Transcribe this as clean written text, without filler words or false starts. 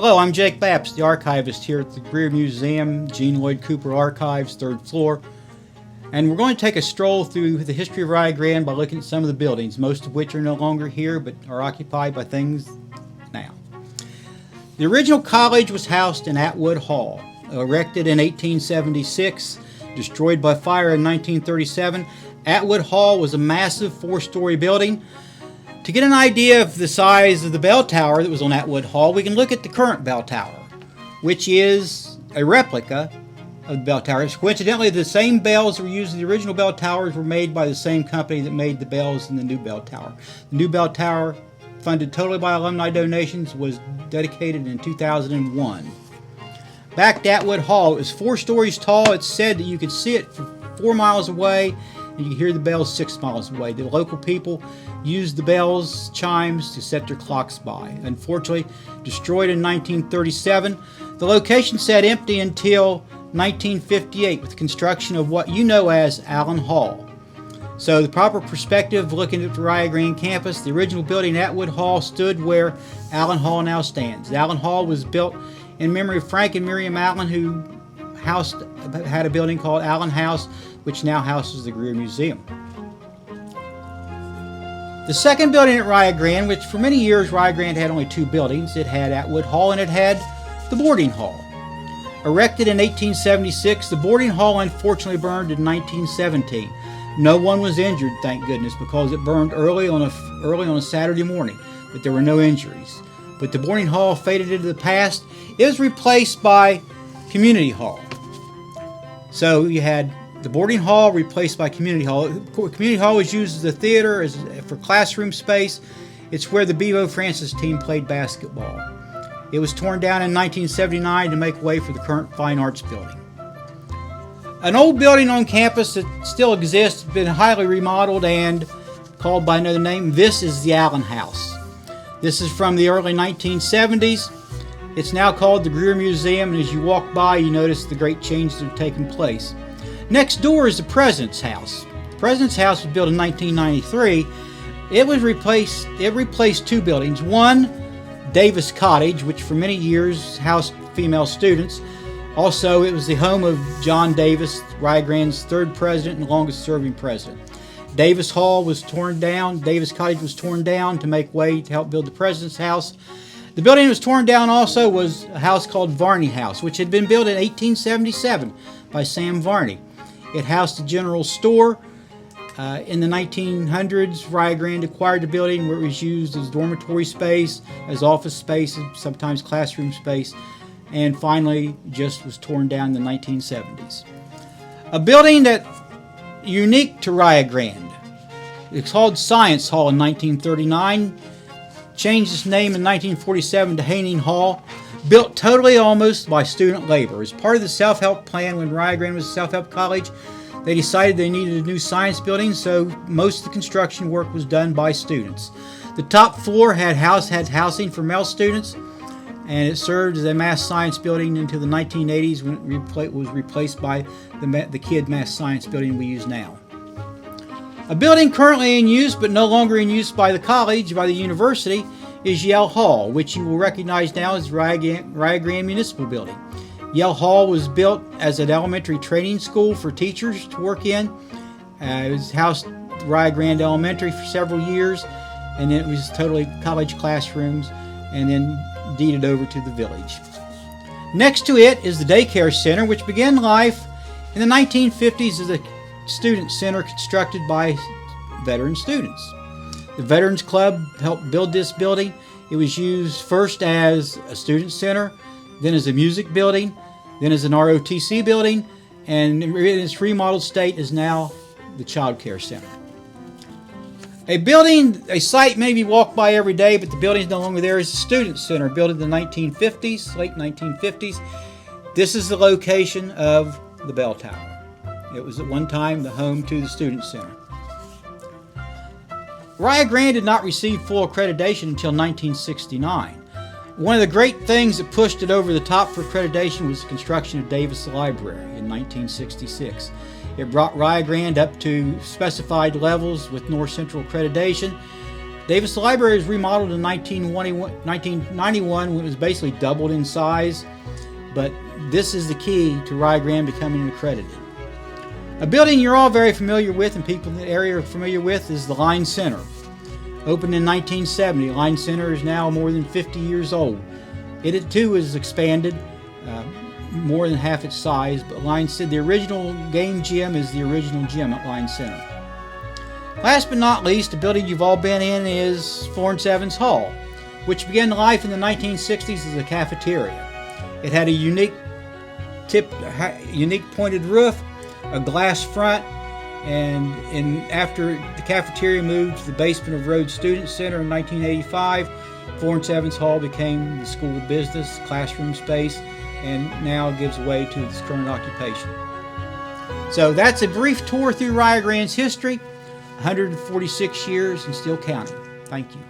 Hello, I'm Jake Bapps, the archivist here at the Greer Museum, Gene Lloyd Cooper Archives, 3rd floor. And we're going to take a stroll through the history of Rio Grande by looking at some of the buildings, most of which are no longer here but are occupied by things now. The original college was housed in Atwood Hall, erected in 1876, destroyed by fire in 1937. Atwood Hall was a massive 4-story building. To get an idea of the size of the bell tower that was on Atwood Hall, we can look at the current bell tower, which is a replica of the bell towers. Coincidentally, the same bells that were used in the original bell towers were made by the same company that made the bells in the new bell tower. The new bell tower, funded totally by alumni donations, was dedicated in 2001. Back to Atwood Hall, it was 4 stories tall. It's said that you could see it from 4 miles away, and you could hear the bells 6 miles away. The local people used the bells, chimes, to set their clocks by. Unfortunately, destroyed in 1937. The location sat empty until 1958 with the construction of what you know as Allen Hall. So the proper perspective looking at the Rio Grande campus, the original building Atwood Hall stood where Allen Hall now stands. Allen Hall was built in memory of Frank and Miriam Allen, who had a building called Allen House, which now houses the Greer Museum. The second building at Rio Grande, which for many years Rio Grande had only 2 buildings, it had Atwood Hall and it had the boarding hall. Erected in 1876, the boarding hall unfortunately burned in 1917. No one was injured, thank goodness, because it burned early on a Saturday morning, but there were no injuries. But the boarding hall faded into the past. It was replaced by Community Hall. So you had the boarding hall replaced by Community Hall. Community Hall was used as a theater, for classroom space. It's where the Bevo Francis team played basketball. It was torn down in 1979 to make way for the current Fine Arts Building. An old building on campus that still exists, has been highly remodeled and called by another name. This is the Allen House. This is from the early 1970s. It's now called the Greer Museum, and as you walk by, you notice the great changes that have taken place. Next door is the President's House. The President's House was built in 1993. It replaced 2 buildings. One, Davis Cottage, which for many years housed female students. Also, it was the home of John Davis, Rio Grande's 3rd president and longest serving president. Davis Hall was torn down. Davis Cottage was torn down to make way to help build the President's House. The building that was torn down also was a house called Varney House, which had been built in 1877 by Sam Varney. It housed a general store. In the 1900s, Rio Grande acquired the building where it was used as dormitory space, as office space, sometimes classroom space, and finally just was torn down in the 1970s. A building that unique to Rio Grande. It's called Science Hall in 1939, changed its name in 1947 to Haining Hall, built totally almost by student labor. As part of the self-help plan when Rio Grande was a self-help college, they decided they needed a new science building, so most of the construction work was done by students. The top floor had housing for male students, and it served as a math science building until the 1980s when it was replaced by the kid math science building we use now. A building currently in use but no longer in use by the college, by the university, is Yale Hall, which you will recognize now as Rio Grande Municipal Building. Yale Hall was built as an elementary training school for teachers to work in. It was housed at Rio Grande Elementary for several years, and it was totally college classrooms, and then deeded over to the village. Next to it is the Daycare Center, which began life in the 1950s as a student center constructed by veteran students. The Veterans Club helped build this building. It was used first as a student center, then as a music building, then as an ROTC building, and in its remodeled state is now the Child Care Center. A site maybe walk by every day, but the building is no longer there, is the Student Center, built in the 1950s, late 1950s. This is the location of the bell tower. It was at one time the home to the Student Center. Rio Grande did not receive full accreditation until 1969. One of the great things that pushed it over the top for accreditation was the construction of Davis Library in 1966. It brought Rio Grande up to specified levels with North Central accreditation. Davis Library was remodeled in 1991 when it was basically doubled in size, but this is the key to Rio Grande becoming accredited. A building you're all very familiar with and people in the area are familiar with is the Line Center. Opened in 1970, Line Center is now more than 50 years old. It too was expanded, more than half its size, but the original game gym is the original gym at Line Center. Last but not least, the building you've all been in is Florence Evans Hall, which began life in the 1960s as a cafeteria. It had a unique pointed roof, a glass front, and after the cafeteria moved to the basement of Rhodes Student Center in 1985, Florence Evans Hall became the School of Business, classroom space, and now gives way to its current occupation. So that's a brief tour through Rio Grande's history, 146 years and still counting. Thank you.